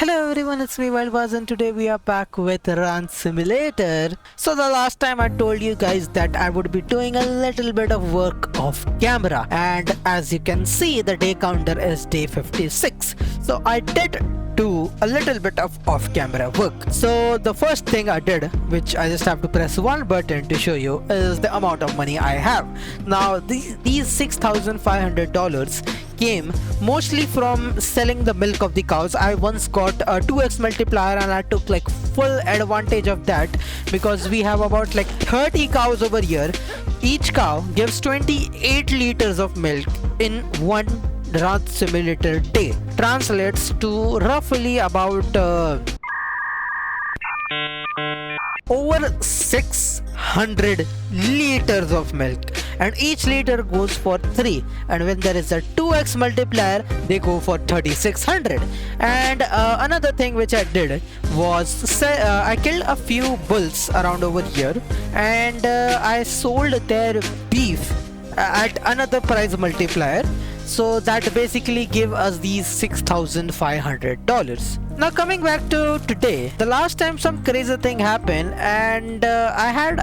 Hello everyone, it's me Wildbuzz and today we are back with Run Simulator. So the last time I told you guys that I would be doing a little bit of work off camera, and as you can see the day counter is day 56. So I did do a little bit of off camera work. So the first thing I did, which I just have to press one button to show you, is the amount of money I have. Now these $6,500 came mostly from selling the milk of the cows. I once got a 2x multiplier and I took like full advantage of that because we have about like 30 cows over here. Each cow gives 28 liters of milk in one Run Simulator day. Translates to roughly about over 600 liters of milk, and each liter goes for 3, and when there is a 2x multiplier they go for 3600. And another thing which I did was I killed a few bulls around over here, and I sold their beef at another price multiplier, so that basically gave us these $6,500. Now coming back to today, the last time some crazy thing happened, and I had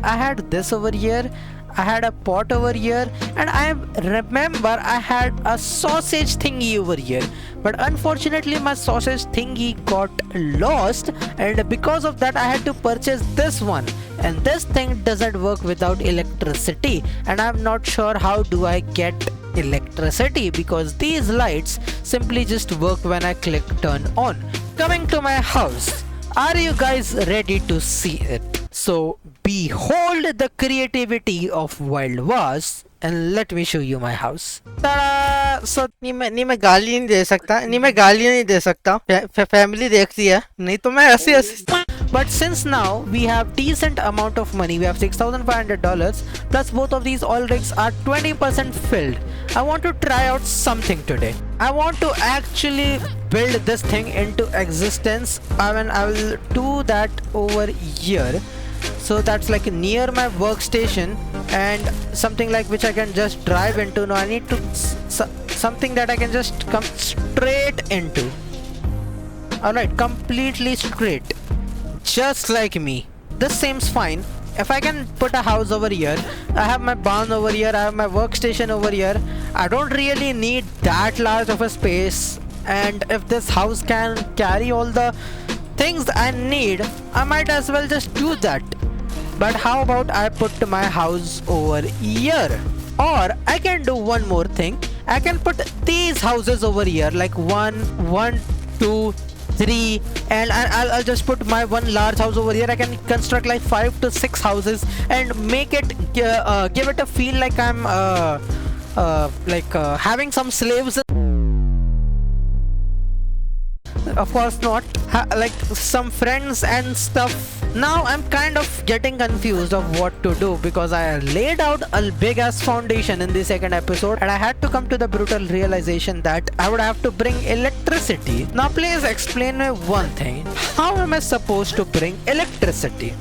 this over here, I had a pot over here, and I remember I had a sausage thingy over here, but unfortunately my sausage thingy got lost, and because of that I had to purchase this one, and this thing doesn't work without electricity, and I'm not sure how do I get electricity because these lights simply just work when I click turn on. Coming to my house, are you guys ready to see it? So behold the creativity of Wildbuzz and let me show you my house. Ta-da! So नहीं मैं गाली नहीं दे सकता, नहीं मैं गाली नहीं दे सकता, फैमिली देखती है, नहीं तो मैं ऐसे ऐसे. But since now we have decent amount of money, we have $6,500 plus both of these oil rigs are 20% filled. I want to try out something today. I want to actually build this thing into existence. I mean, I will do that over here. So that's like near my workstation and something like which I can just drive into. Now I need to something that I can just come straight into. Alright, completely straight. Just like me. This seems fine. If I can put a house over here, I have my barn over here, I have my workstation over here. I don't really need that large of a space, and if this house can carry all the things I need, I might as well just do that. But how about I put my house over here? Or I can do one more thing. I can put these houses over here, like 1, 2, 3, and I'll just put my one large house over here. I can construct like 5 to 6 houses and make it give it a feel like I'm having some slaves. Of course not, like some friends and stuff. Now I'm kind of getting confused of what to do because I laid out a big ass foundation in the second episode, and I had to come to the brutal realization that I would have to bring electricity. Now please explain me one thing. How am I supposed to bring electricity?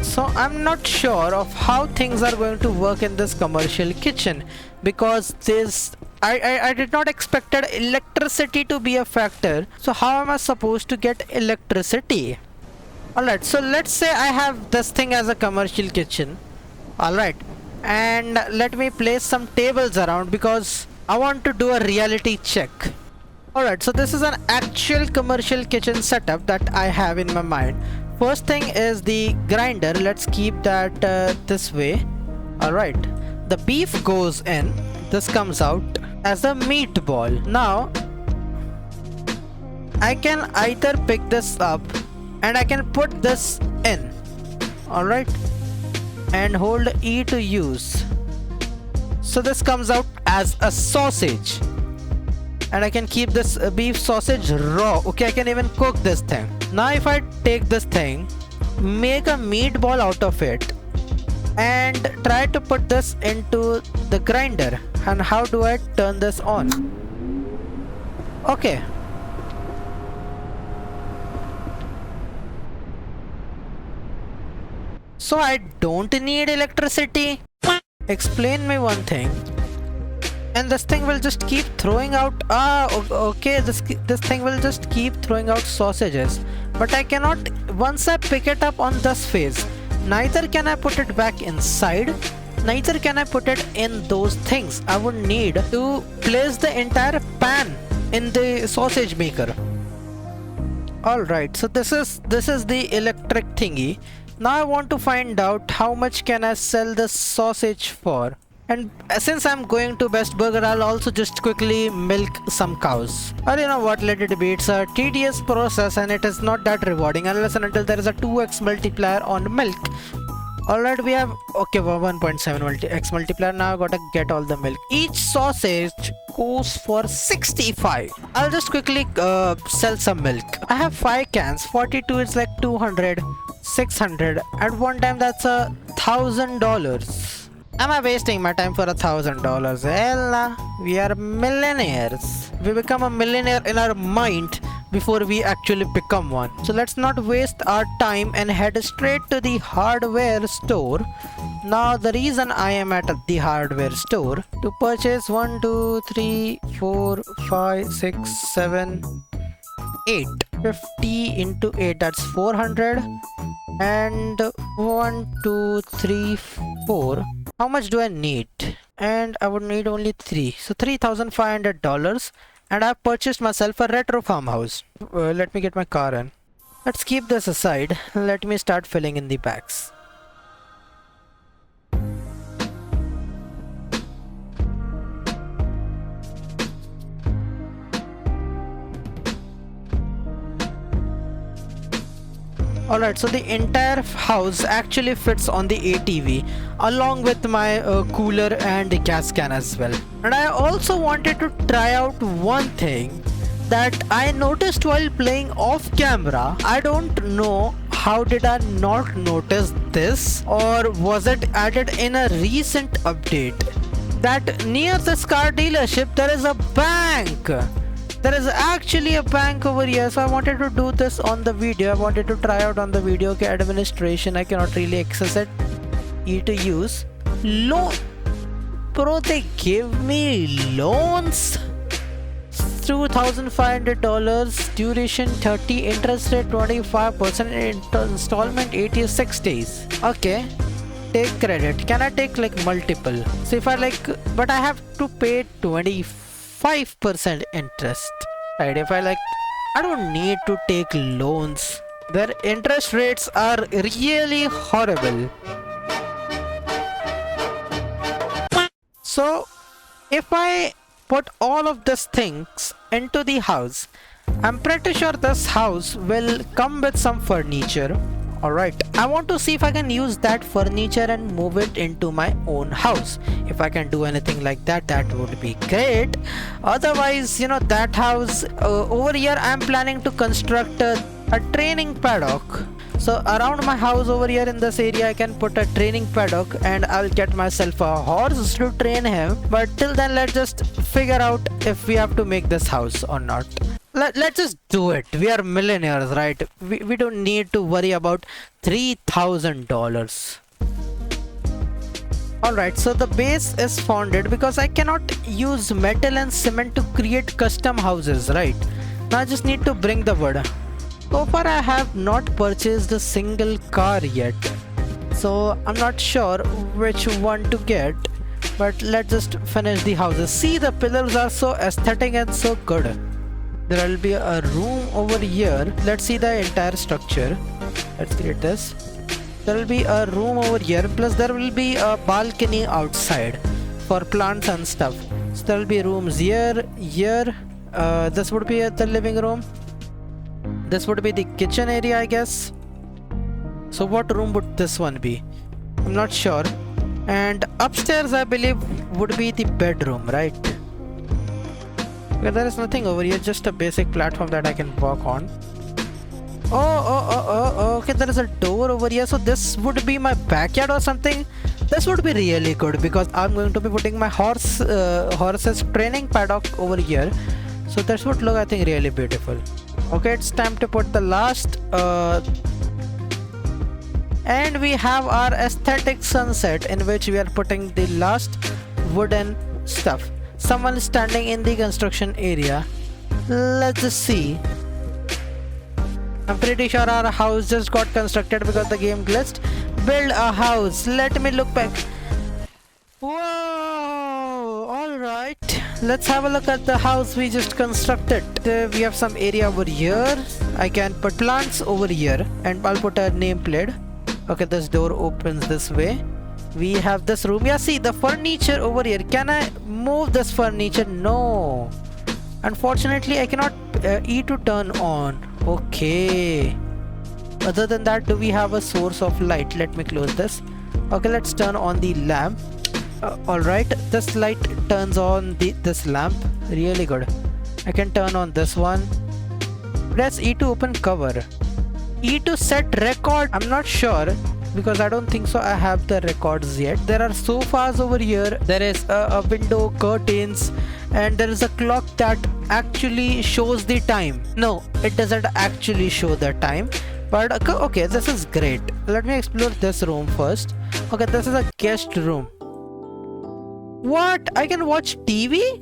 So I'm not sure of how things are going to work in this commercial kitchen because I did not expected electricity to be a factor. So how am I supposed to get electricity? Alright, so let's say I have this thing as a commercial kitchen. Alright, and let me place some tables around because I want to do a reality check. Alright, so this is an actual commercial kitchen setup that I have in my mind. First thing is the grinder. Let's keep that this way. Alright, the beef goes in. This comes out as a meatball. Now I can either pick this up and I can put this in, alright, and hold E to use. So this comes out as a sausage, and I can keep this beef sausage raw. Okay, I can even cook this thing. Now if I take this thing, make a meatball out of it, and try to put this into the grinder. And how do I turn this on? Okay. So I don't need electricity? Explain me one thing. And this thing will just keep throwing out okay, this thing will just keep throwing out sausages, but I cannot, once I pick it up on this phase, neither can I put it back inside, neither can I put it in those things. I would need to place the entire pan in the sausage maker. Alright, so this is the electric thingy. Now I want to find out how much can I sell the sausage for. And since I'm going to Best Burger, I'll also just quickly milk some cows. Or you know what, let it be. It's a tedious process and it is not that rewarding unless and until there is a 2x multiplier on milk. Alright, we have, okay, 1.7 x multiplier. Now I gotta get all the milk. Each sausage goes for 65. I'll just quickly sell some milk. I have 5 cans. 42 is like 200, 600. At one time that's $1,000. Am I wasting my time for $1,000? Hell nah. We are millionaires. We become a millionaire in our mind before we actually become one. So let's not waste our time and head straight to the hardware store. Now the reason I am at the hardware store to purchase 1, 2, 3, 4, 5, 6, 7, 8. 50 into 8, that's 400. And 1, 2, 3, 4. How much do I need? And I would need only 3. So $3,500. And I've purchased myself a retro farmhouse. Let me get my car in. Let's keep this aside. Let me start filling in the bags. Alright, so the entire house actually fits on the ATV along with my cooler and gas can as well. And I also wanted to try out one thing that I noticed while playing off camera. I don't know how did I not notice this, or was it added in a recent update, that near this car dealership there is a bank. There is actually a bank over here, so I wanted to do this on the video. I wanted to try out on the video. Okay, administration, I cannot really access it. E to use. Loan. Bro, they give me loans. $2,500. Duration 30. Interest rate 25%. Installment 86 days. Okay. Take credit. Can I take like multiple? So if I like, but I have to pay 25% interest, right? If I like, I don't need to take loans. Their interest rates are really horrible. So if I put all of these things into the house, I'm pretty sure this house will come with some furniture. Alright, I want to see if I can use that furniture and move it into my own house. If I can do anything like that, that would be great. Otherwise, you know, that house over here, I'm planning to construct a training paddock. So around my house over here in this area, I can put a training paddock and I'll get myself a horse to train him. But till then, let's just figure out if we have to make this house or not. Let's just do it. We are millionaires, right? We don't need to worry about $3,000. Alright, so the base is founded because I cannot use metal and cement to create custom houses, right? Now I just need to bring the wood. So far I have not purchased a single car yet, so I'm not sure which one to get. But let's just finish the houses. See, the pillars are so aesthetic and so good. There will be a room over here. Let's see the entire structure. Let's create this. There will be a room over here, plus there will be a balcony outside for plants and stuff. So there will be rooms here. This would be the living room. This would be the kitchen area, I guess. So what room would this one be? I'm not sure. And upstairs, I believe, would be the bedroom, right? Okay, there is nothing over here, just a basic platform that I can walk on. Okay, there is a door over here, so this would be my backyard or something. This would be really good because I'm going to be putting my horse's training paddock over here. So this would look, I think, really beautiful. Okay, it's time to put the last and we have our aesthetic sunset in which we are putting the last wooden stuff. someone is standing in the construction area. Let's just see. I'm pretty sure our house just got constructed because the game glitched. Build a house. Let me look back. Whoa! Alright. Let's have a look at the house we just constructed. We have some area over here. I can put plants over here and I'll put a nameplate. Okay, this door opens this way. We have this room. Yeah, see the furniture over here. Can I move this furniture? No. Unfortunately, I cannot E to turn on. Okay. Other than that, do we have a source of light? Let me close this. Okay, let's turn on the lamp. Alright, this light turns on this lamp. Really good. I can turn on this one. Press E to open cover. E to set record. I'm not sure because I don't think so I have the records yet. There are sofas over here. There is a window, curtains, and there is a clock that actually shows the time. No, it doesn't actually show the time. But okay, this is great. Let me explore this room first. Okay, this is a guest room. What? I can watch TV?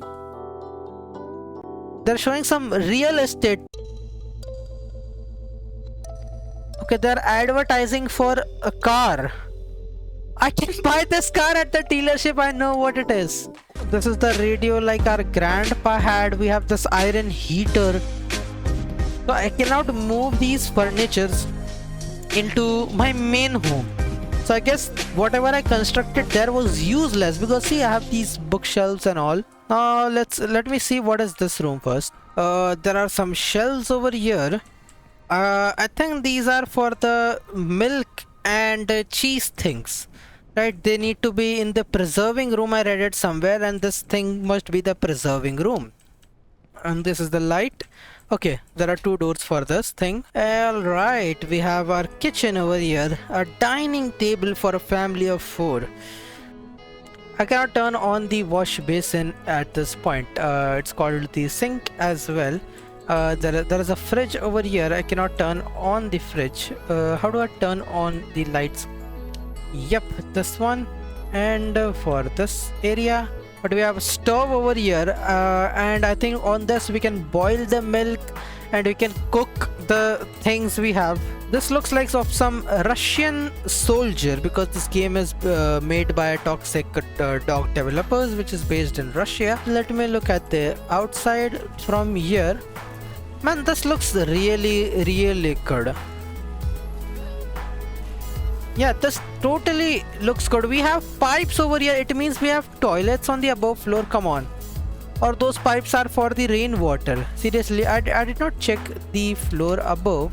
They're showing some real estate. Okay, they're advertising for a car. I can buy this car at the dealership. I know what it is. This is the radio like our grandpa had. We have this iron heater. So I cannot move these furnitures into my main home. So I guess whatever I constructed there was useless because see I have these bookshelves and all. Let me see what is this room first. There are some shelves over here. I think these are for the milk and cheese things. Right, they need to be in the preserving room. I read it somewhere and this thing must be the preserving room. And this is the light. Okay, there are two doors for this thing. Alright, we have our kitchen over here. A dining table for a family of 4. I cannot turn on the wash basin at this point. It's called the sink as well. There is a fridge over here. I cannot turn on the fridge. How do I turn on the lights? Yep, this one. And for this area. But we have a stove over here and I think on this we can boil the milk and we can cook the things we have. This looks like of some Russian soldier because this game is made by Toxic Dog developers, which is based in Russia. Let me look at the outside from here. Man, this looks really good. Yeah, this totally looks good. We have pipes over here. It means we have toilets on the above floor. Come on. Or those pipes are for the rainwater. Seriously, I did not check the floor above.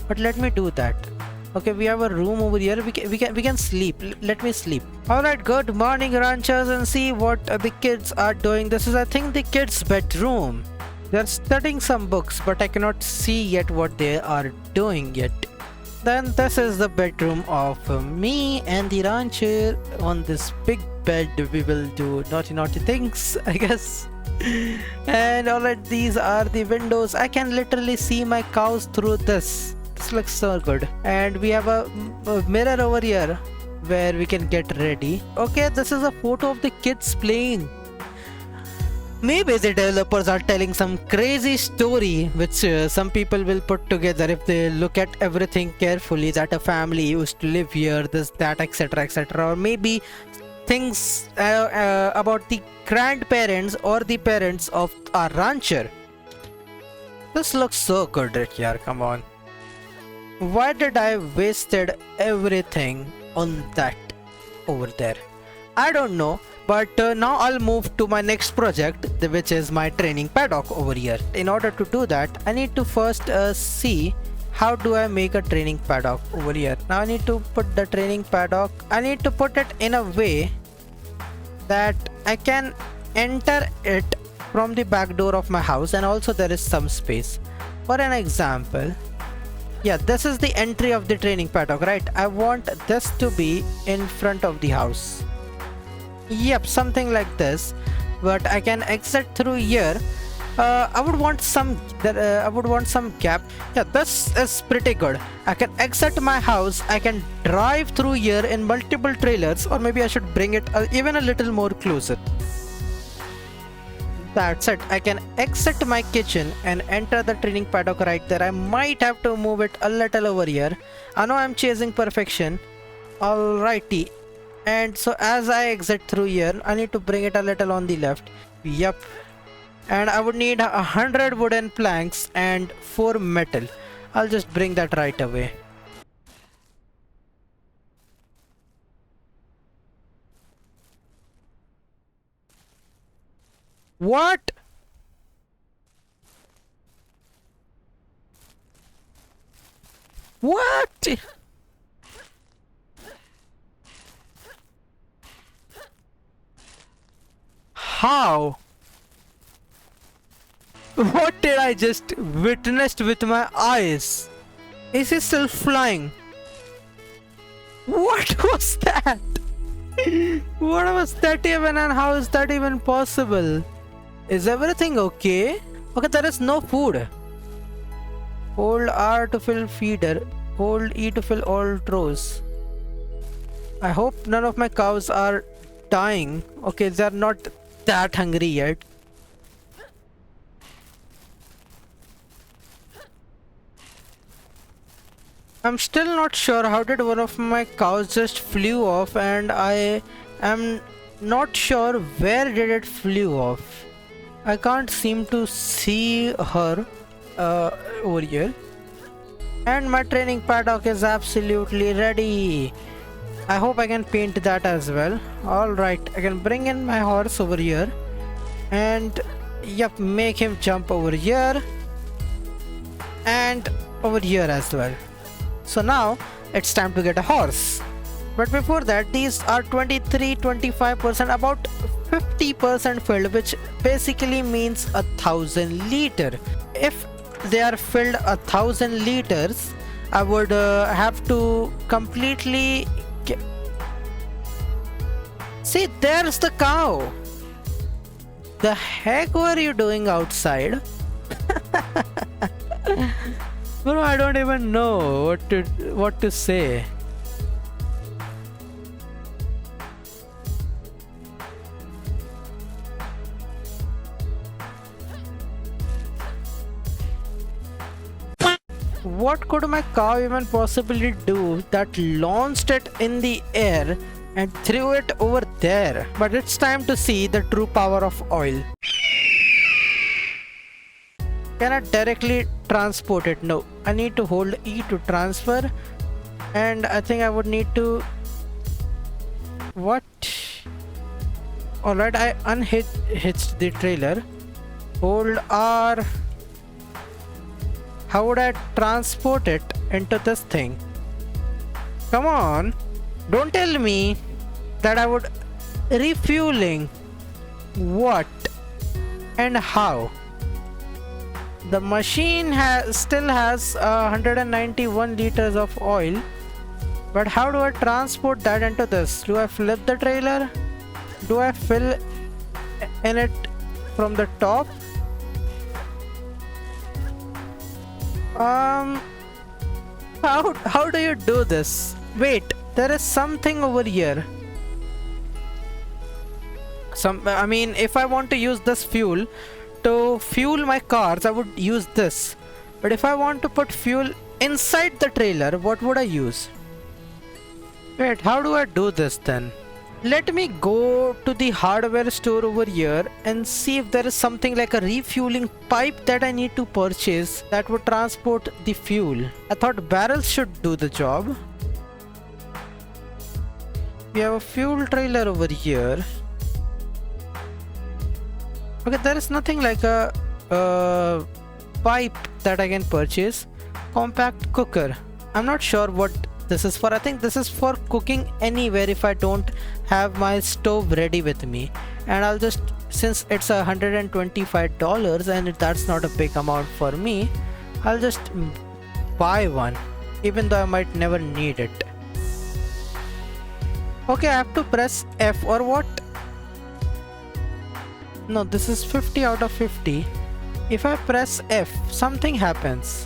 But let me do that. Okay, we have a room over here. We can sleep. Let me sleep. Alright, good morning ranchers, and see what the kids are doing. This is I think the kids' bedroom. They're studying some books, but I cannot see yet what they are doing yet. Then this is the bedroom of me and the rancher. On this big bed we will do naughty things, I guess. And alright, these are the windows. I can literally see my cows through this. This looks so good. And we have a mirror over here where we can get ready. Okay, this is a photo of the kids playing. Maybe the developers are telling some crazy story which some people will put together if they look at everything carefully, that a family used to live here, this, that, etc. Or maybe things about the grandparents or the parents of our rancher. This looks so good right here, come on. Why did I wasted everything on that over there? I don't know. But now I'll move to my next project, which is my training paddock over here. In order to do that, I need to first see how do I make a training paddock over here. Now I need to put the training paddock. I need to put it in a way that I can enter it from the back door of my house, and also there is some space. For an example, yeah, this is the entry of the training paddock, right? I want this to be in front of the house. Yep, something like this, but I can exit through here. I would want some gap. Yeah, this is pretty good. I can exit my house. I can drive through here in multiple trailers, or maybe I should bring it even a little more closer. That's it. I can exit my kitchen and enter the training paddock right there. I might have to move it a little over here. I know I'm chasing perfection. Alrighty. And so as I exit through here, I need to bring it a little on the left. Yep. And I would need 100 wooden planks and 4 metal. I'll just bring that right away. What? What? How? What did I just witnessed with my eyes? Is he still flying? What was that? What was that even, and how is that even possible? Is everything okay? Okay, there is no food. Hold R to fill feeder. Hold E to fill all rows. I hope none of my cows are dying. Okay, they are not that hungry yet. I'm still not sure how did one of my cows just flew off, and I am not sure where did it flew off. I can't seem to see her over here. And my training paddock is absolutely ready. I hope I can paint that as well. Alright, I can bring in my horse over here. And yep, make him jump over here. And over here as well. So now it's time to get a horse. But before that, these are 23-25%, about 50% filled, which basically means 1,000 liter. If they are filled 1,000 liters, I would have to completely see, there's the cow. The heck were you doing outside? Bro, I don't even know what to say. What could my cow even possibly do that launched it in the air and threw it over there? But it's time to see the true power of oil. Can I directly transport it? No, I need to hold E to transfer, and I think I would need to... What? Alright, I unhitched the trailer. Hold R. How would I transport it into this thing? Come on, don't tell me that I would refueling. What and how? The machine still has 191 liters of oil, but how do I transport that into this? Do I flip the trailer? Do I fill in it from the top? How do you do this? Wait, there is something over here. I mean, if I want to use this fuel to fuel my cars, I would use this. But if I want to put fuel inside the trailer, what would I use? Wait, how do I do this then? Let me go to the hardware store over here and see if there is something like a refueling pipe that I need to purchase that would transport the fuel. I thought barrels should do the job. We have a fuel trailer over here. Okay, there is nothing like a pipe that I can purchase. Compact cooker. I'm not sure what this is for. I think this is for cooking anywhere if I don't have my stove ready with me. And I'll just, since it's $125 and that's not a big amount for me, I'll just buy one, even though I might never need it. Okay, I have to press F or what? No, this is 50 out of 50. If I press F, something happens.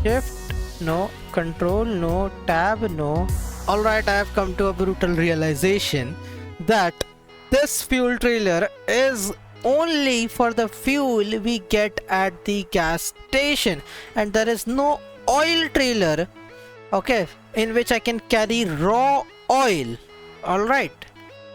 Shift, no. Control, no. Tab, no. Alright, I have come to a brutal realization that this fuel trailer is only for the fuel we get at the gas station, and there is no oil trailer, okay, in which I can carry raw oil. Alright,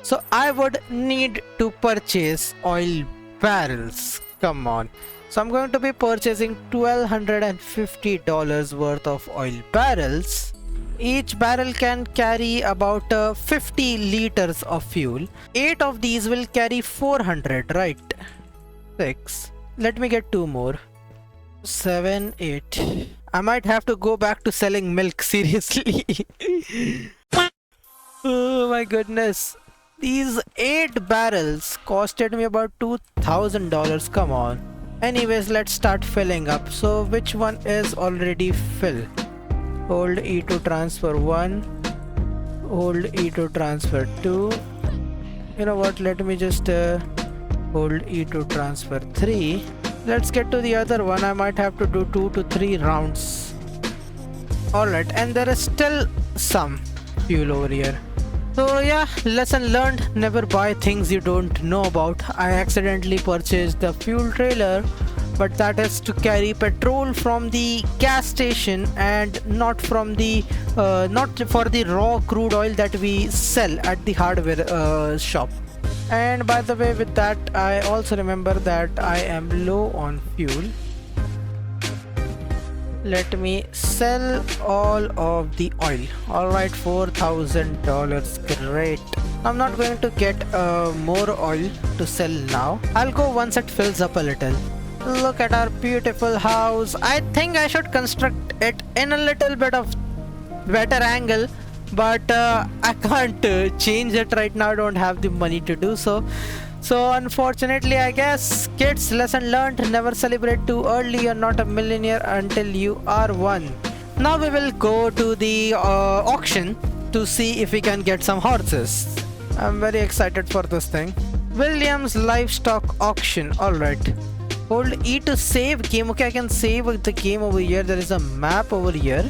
so I would need to purchase oil barrels. Come on. So I'm going to be purchasing $1,250 worth of oil barrels. Each barrel can carry about 50 liters of fuel. 8 of these will carry 400, right? 6. Let me get 2 more. 7, 8. I might have to go back to selling milk, seriously. Oh my goodness. These 8 barrels costed me about $2,000. Come on. Anyways, let's start filling up. So which one is already filled? Hold E to transfer 1. Hold E to transfer 2. You know what? Let me just hold E to transfer 3. Let's get to the other one. I might have to do 2 to 3 rounds. Alright, and there is still some fuel over here. So yeah, lesson learned, never buy things you don't know about. I accidentally purchased the fuel trailer, but that is to carry petrol from the gas station and not from the not for the raw crude oil that we sell at the hardware shop. And by the way, with that, I also remember that I am low on fuel. Let me sell all of the oil. Alright, $4,000. Great. I'm not going to get more oil to sell now. I'll go once it fills up a little. Look at our beautiful house. I think I should construct it in a little bit of better angle, but I can't change it right now. I don't have the money to do so. So unfortunately, I guess, kids, lesson learned, never celebrate too early. You're not a millionaire until you are one. Now we will go to the auction to see if we can get some horses. I'm very excited for this thing. Williams Livestock Auction. Alright. Hold E to save game. Okay, I can save the game over here. There is a map over here.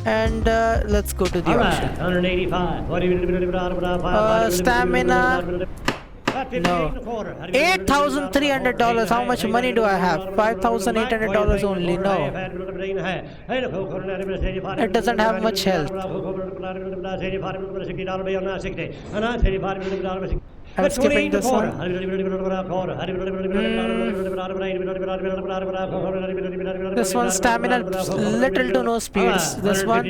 And let's go to the auction. 185. Stamina. No. $8,300. How much money do I have? $5,800 only. No. It doesn't have much health. I'm skipping this one. This one stamina, little to no speeds. This one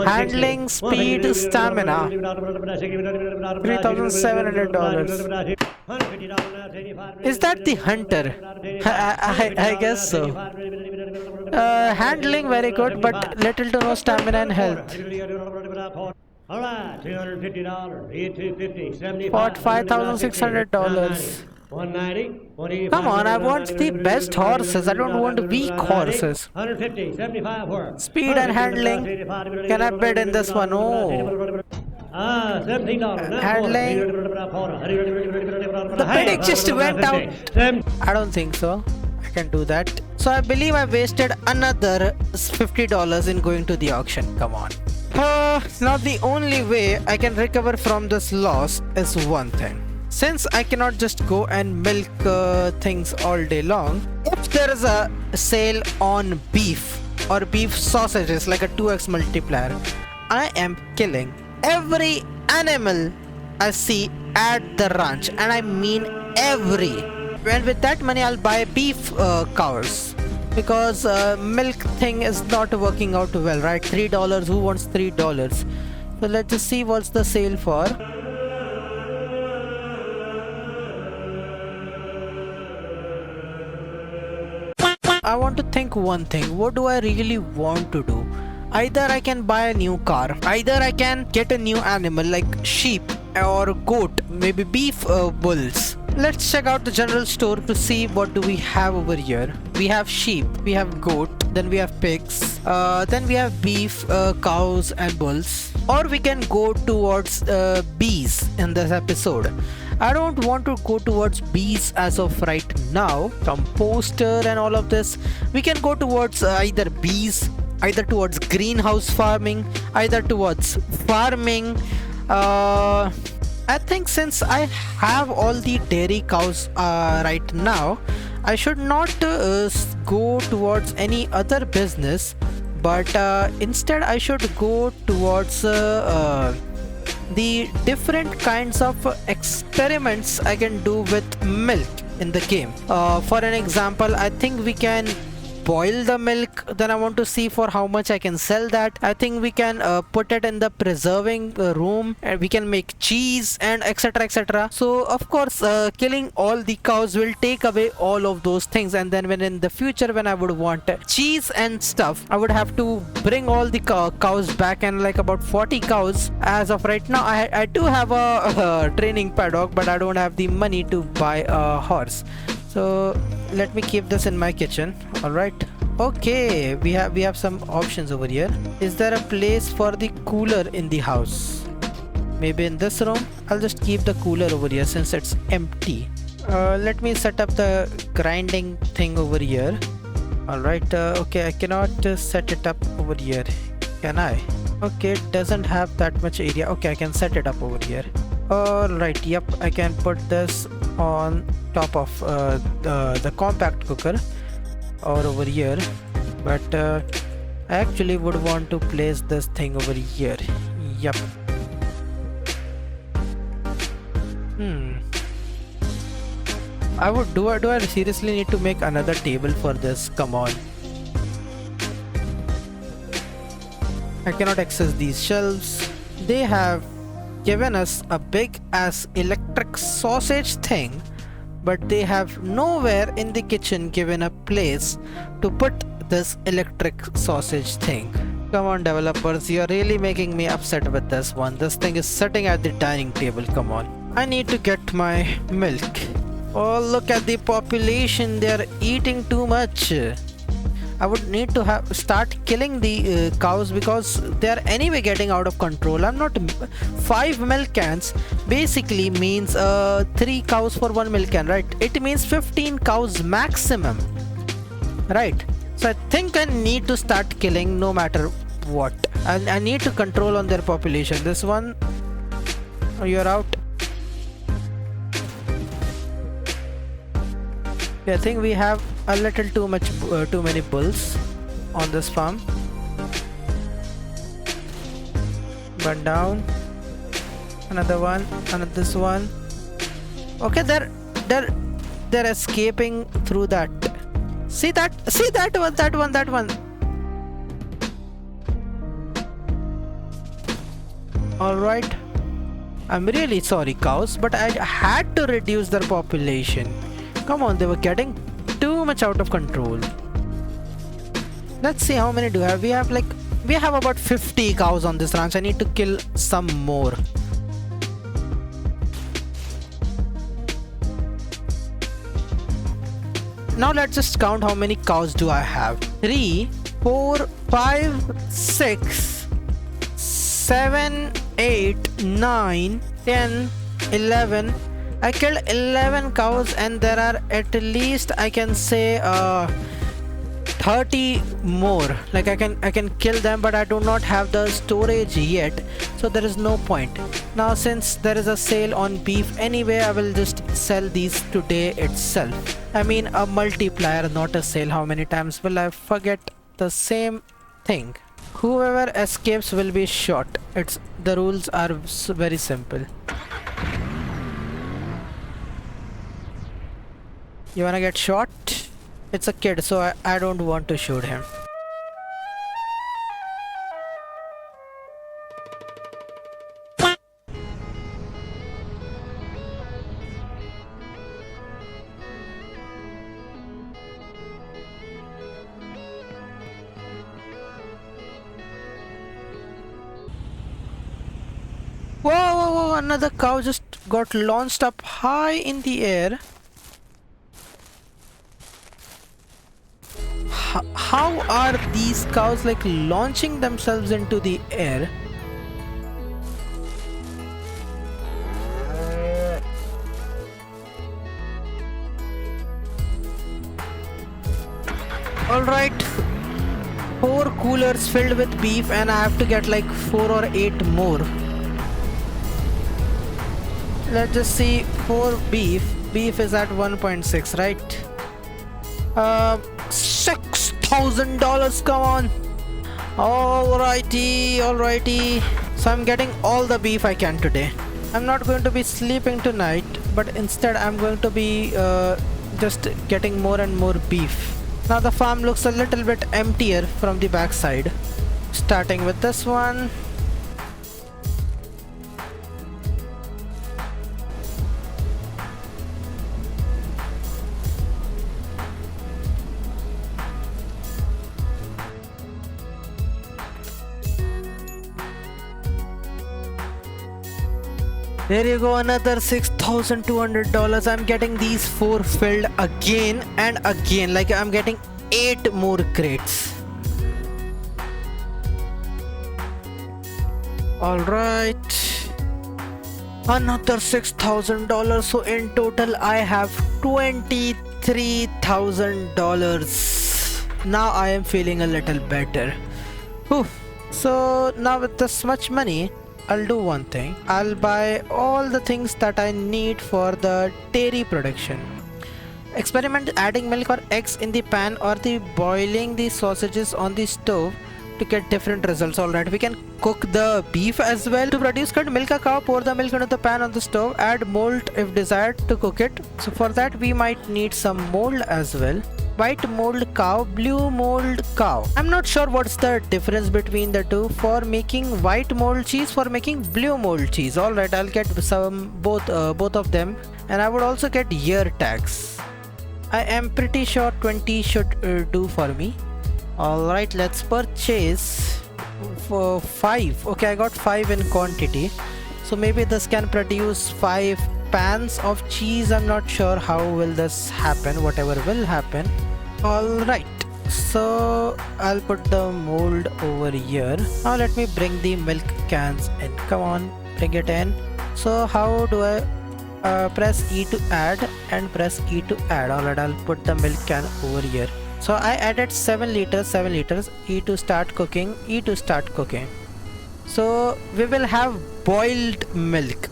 handling, speed, stamina. $3,700. Is that the hunter? I guess so. Handling very good, but little to no stamina and health. Alright, $250, $250, $75, What, $5,600? 190, Come on, I want the best horses. I don't want weak horses. 150, 75 work. Speed and handling. Can I bid in this one? Oh. $17. Handling. The bidding just went out. I don't think so. I can do that. So I believe I wasted another $50 in going to the auction. Come on. Now the only way I can recover from this loss is one thing. Since I cannot just go and milk things all day long, if there is a sale on beef or beef sausages like a 2x multiplier, I am killing every animal I see at the ranch, and I mean every. And with that money I'll buy beef cows, because milk thing is not working out well, right? $3. Who wants $3? So let's just see what's the sale for. I want to think one thing. What do I really want to do? Either I can buy a new car, either I can get a new animal like sheep or goat, maybe beef bulls. Let's check out the general store to see what do we have over here. We have sheep, we have goat, then we have pigs, then we have beef, cows and bulls. Or we can go towards bees in this episode. I don't want to go towards bees as of right now. Composter and all of this. We can go towards either bees, either towards greenhouse farming, either towards farming. I think since I have all the dairy cows right now, I should not go towards any other business, but instead I should go towards the different kinds of experiments I can do with milk in the game. For an example, I think we can boil the milk. Then I want to see for how much I can sell that. I think we can put it in the preserving room, and we can make cheese and etc etc. So of course killing all the cows will take away all of those things, and then when in the future when I would want cheese and stuff, I would have to bring all the cows back, and like about 40 cows as of right now. I do have a training paddock, but I don't have the money to buy a horse. So let me keep this in my kitchen. All right. Okay, we have some options over here. Is there a place for the cooler in the house? Maybe in this room. I'll just keep the cooler over here since it's empty. Let me set up the grinding thing over here. All right. Okay, I cannot set it up over here. Can I? Okay, it doesn't have that much area. Okay, I can set it up over here. Alright, yep, I can put this on top of the compact cooker or over here, but I actually would want to place this thing over here. Yep. Do I seriously need to make another table for this? Come on. I cannot access these shelves. They have given us a big ass electric sausage thing, but they have nowhere in the kitchen given a place to put this electric sausage thing. Come on developers, you're really making me upset with this one. This thing is sitting at the dining table. Come on. I need to get my milk. Oh, look at the population, they're eating too much. I would need to start killing the cows because they are anyway getting out of control. I'm not 5 milk cans basically means 3 cows for 1 milk can, right? It means 15 cows maximum, right? So I think I need to start killing no matter what. I need to control on their population. This one, oh, you're out. I think we have a little too many bulls on this farm. Burn down. Another one. This one. Okay, they're escaping through that. See that one. All right. I'm really sorry, cows, but I had to reduce their population. Come on, they were getting too much out of control. Let's see how many do we have. We have about 50 cows on this ranch. I need to kill some more. Now let's just count how many cows do I have. 3, 4, 5, 6, 7, 8, 9, 10, 11. I killed 11 cows and there are at least, I can say 30 more. Like I can kill them, but I do not have the storage yet, so there is no point. Now since there is a sale on beef anyway, I will just sell these today itself. I mean a multiplier, not a sale. How many times will I forget the same thing? Whoever escapes will be shot. The rules are very simple. You wanna get shot? It's a kid, so I don't want to shoot him. Whoa, another cow just got launched up high in the air. How are these cows like launching themselves into the air? Alright, 4 coolers filled with beef and I have to get like 4 or 8 more. let's just see for beef. Beef is at 1.6, right? $6,000, come on. Alrighty. So I'm getting all the beef I can today. I'm not going to be sleeping tonight, but instead I'm going to be just getting more and more beef. Now the farm looks a little bit emptier from the back side. Starting with this one. There you go, another $6,200. I'm getting these 4 filled again and again. Like I'm getting 8 more crates. Alright. Another $6,000. So in total I have $23,000. Now I am feeling a little better. Whew. So now with this much money, I'll do one thing. I'll buy all the things that I need for the dairy production. Experiment adding milk or eggs in the pan or the boiling the sausages on the stove to get different results. Alright, we can cook the beef as well. To produce curd, milk a cow, pour the milk into the pan on the stove, add mold if desired to cook it. So for that we might need some mold as well. White mold cow, blue mold cow. I'm not sure what's the difference between the two. For making white mold cheese, for making blue mold cheese. Alright, I'll get some both of them, and I would also get year tags. I am pretty sure 20 should do for me. Alright, let's purchase for 5. Okay, I got 5 in quantity. So maybe this can produce 5 pans of cheese. I'm not sure how will this happen. Whatever will happen. Alright, so I'll put the mold over here. Now let me bring the milk cans in. Come on, bring it in. So how do I press E to add and press E to add? Alright, I'll put the milk can over here. So I added 7 liters, E to start cooking, E to start cooking. So we will have boiled milk.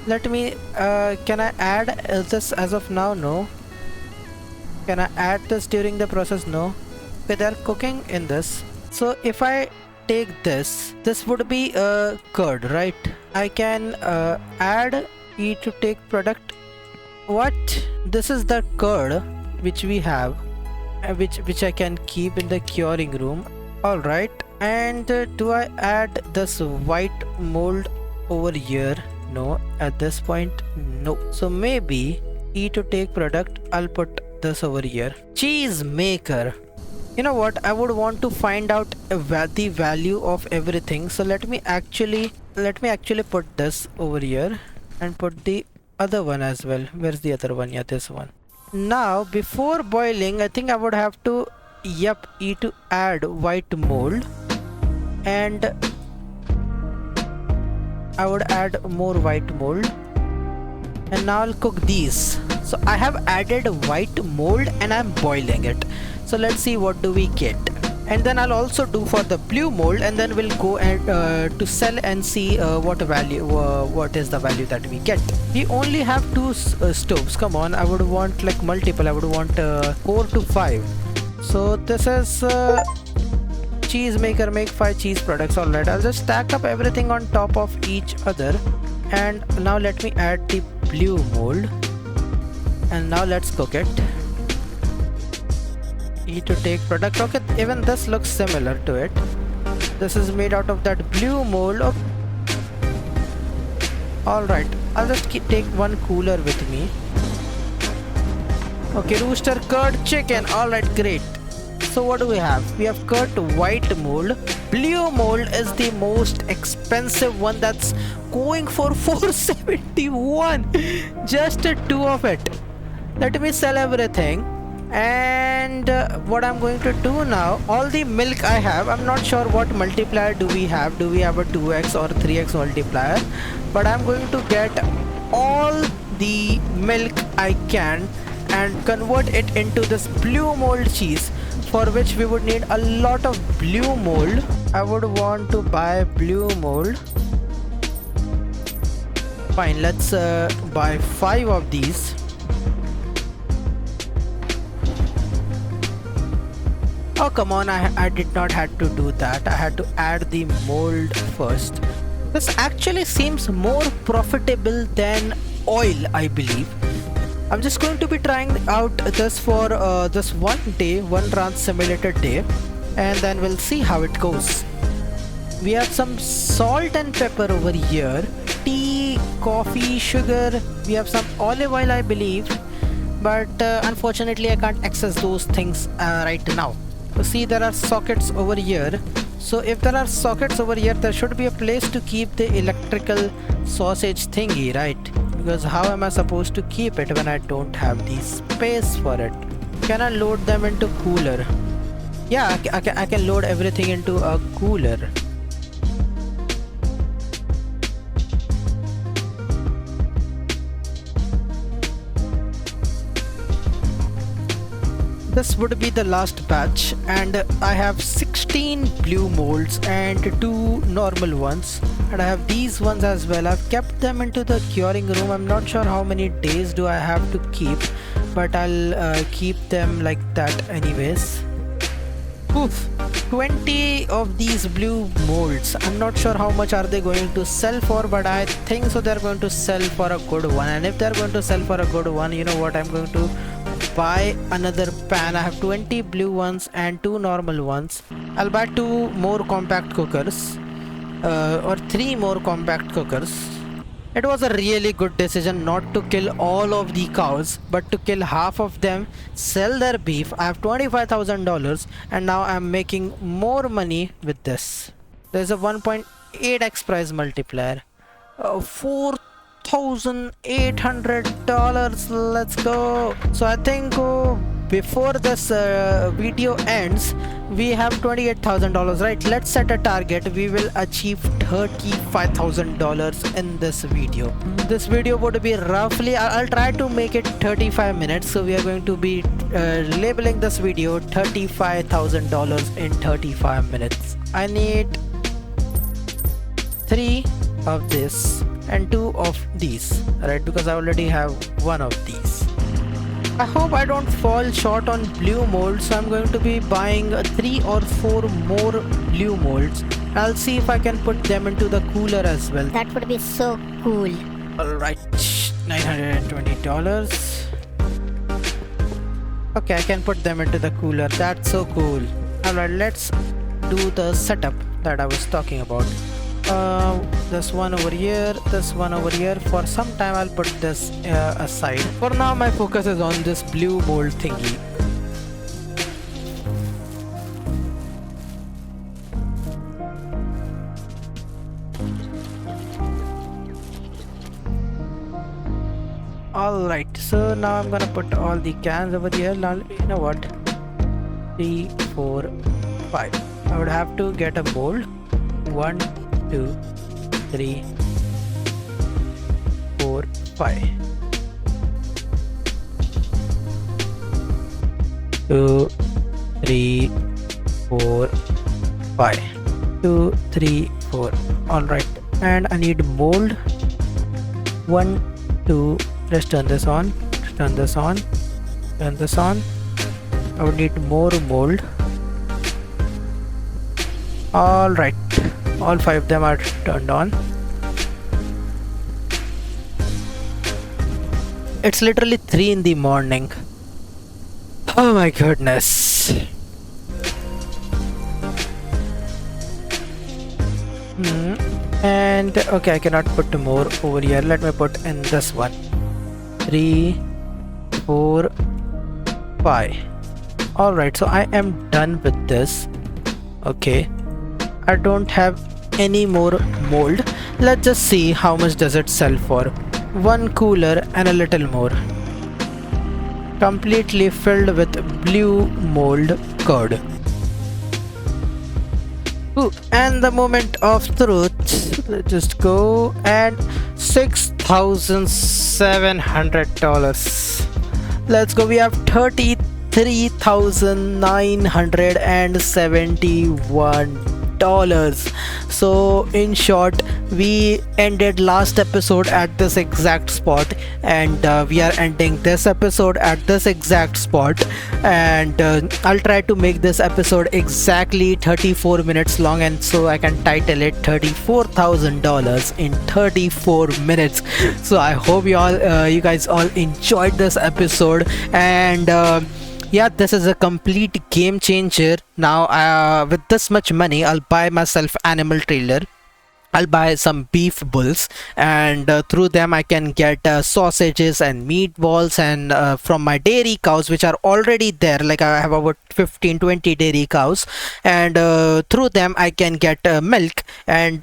Let me, can I add this as of now? No. Can I add this during the process? No. Okay, they're cooking in this. So if I take this would be a curd, right? I can add E to take product. What? This is the curd which we have, which I can keep in the curing room. Alright, and do I add this white mold over here? No, at this point, no. So maybe E to take product, I'll put this over here. Cheese maker. You know what? I would want to find out the value of everything. So let me actually put this over here and put the other one as well. Where's the other one? Yeah, this one. Now before boiling, I think I would have to E to add white mold, and I would add more white mold, and now I'll cook these. So I have added white mold and I'm boiling it. So let's see what do we get, and then I'll also do for the blue mold, and then we'll go and to sell and see what is the value that we get. We only have 2 stoves. Come on, I would want like multiple. I would want 4 to 5. So this is cheese maker, make 5 cheese products. Alright, I'll just stack up everything on top of each other, and now let me add the blue mold, and now let's cook it. E to take product. Okay, even this looks similar to it. This is made out of that blue mold. Oh. Alright, I'll just take one cooler with me. Okay, rooster, curd, chicken. Alright, great. So what do we have? We have curd, white mold. Blue mold is the most expensive one, that's going for $471. Just 2 of it. Let me sell everything. And what I'm going to do now, all the milk I have, I'm not sure what multiplier do we have. Do we have a 2x or 3x multiplier? But I'm going to get all the milk I can and convert it into this blue mold cheese, for which we would need a lot of blue mold. I would want to buy blue mold. Fine, let's buy 5 of these. Oh come on, I did not had to do that. I had to add the mold first. This actually seems more profitable than oil, I believe. I'm just going to be trying out this for this one day, one ranch simulator day, and then we'll see how it goes. We have some salt and pepper over here, tea, coffee, sugar. We have some olive oil, I believe, but unfortunately I can't access those things right now. See, there are sockets over here. So if there are sockets over here, there should be a place to keep the electrical sausage thingy, right? Because how am I supposed to keep it when I don't have the space for it? Can I load them into cooler? Yeah, I can load everything into a cooler. This would be the last batch, and I have 16 blue molds and 2 normal ones, and I have these ones as well. I've kept them into the curing room. I'm not sure how many days do I have to keep, but I'll keep them like that anyways. Oof, 20 of these blue molds. I'm not sure how much are they going to sell for, but I think so they're going to sell for a good one. And if they're going to sell for a good one, you know what, I'm going to buy another pan. I have 20 blue ones and 2 normal ones. I'll buy 2 more compact cookers, or 3 more compact cookers. It was a really good decision not to kill all of the cows, but to kill half of them, sell their beef. I have $25,000 and now I'm making more money with this. There's a 1.8x price multiplier. $4,800. Let's go. So I think before this video ends, we have $28,000, right? Let's set a target. We will achieve $35,000 in this video. This video would be roughly, I'll try to make it 35 minutes. So we are going to be labeling this video $35,000 in 35 minutes. I need 3 of this and 2 of these, right? Because I already have 1 of these. I hope I don't fall short on blue molds, so I'm going to be buying 3 or 4 more blue molds. I'll see if I can put them into the cooler as well. That would be so cool. Alright, $920. Okay, I can put them into the cooler. That's so cool. Alright, let's do the setup that I was talking about. This one over here, this one over here. For some time I'll put this aside. For now my focus is on this blue mold thingy. Alright, so now I'm gonna put all the cans over here. Now, you know what? 3, 4, 5. I would have to get a mold. 1, 2, 3, 4, 5. 2, 3, 4, 5. 2, 3, 4. Alright, and I need mold. 1, 2. Let's turn this on. Turn this on. Turn this on. I would need more mold. Alright. All 5 of them are turned on. It's literally 3 in the morning. Oh my goodness. And okay, I cannot put more over here. Let me put in this one. 3, 4, 5. Alright, so I am done with this. Okay. I don't have any more mold. Let's just see how much does it sell for. 1 cooler and a little more. Completely filled with blue mold curd. Ooh, and the moment of truth. Let's just go, and $6,700. Let's go. We have 33,971 So in short, we ended last episode at this exact spot, and we are ending this episode at this exact spot. And I'll try to make this episode exactly 34 minutes long, and so I can title it $34,000 in 34 minutes. So I hope you guys all enjoyed this episode. And yeah, this is a complete game changer. Now with this much money, I'll buy myself animal trailer. I'll buy some beef bulls, and through them I can get sausages and meatballs, and from my dairy cows, which are already there. Like, I have about 15-20 dairy cows, and through them I can get milk. And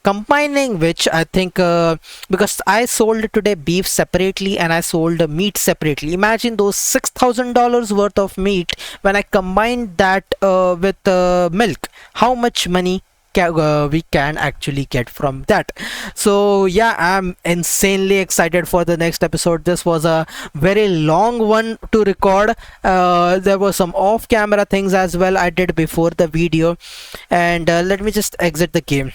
combining which, I think, because I sold today beef separately and I sold meat separately, imagine those $6,000 worth of meat. When I combined that with milk, how much money we can actually get from that. So yeah, I'm insanely excited for the next episode. This was a very long one to record. There were some off camera things as well I did before the video. And let me just exit the game,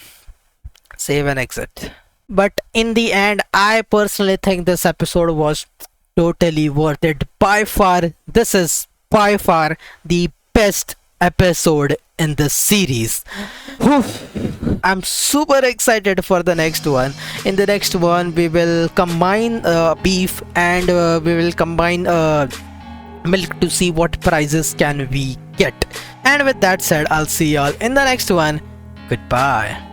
save and exit. But in the end, I personally think this episode was totally worth it. By far, this is by far the best episode in the series. Whew. I'm super excited for the next one. In the next one, we will combine beef, and we will combine milk to see what prizes can we get. And with that said, I'll see y'all in the next one. Goodbye.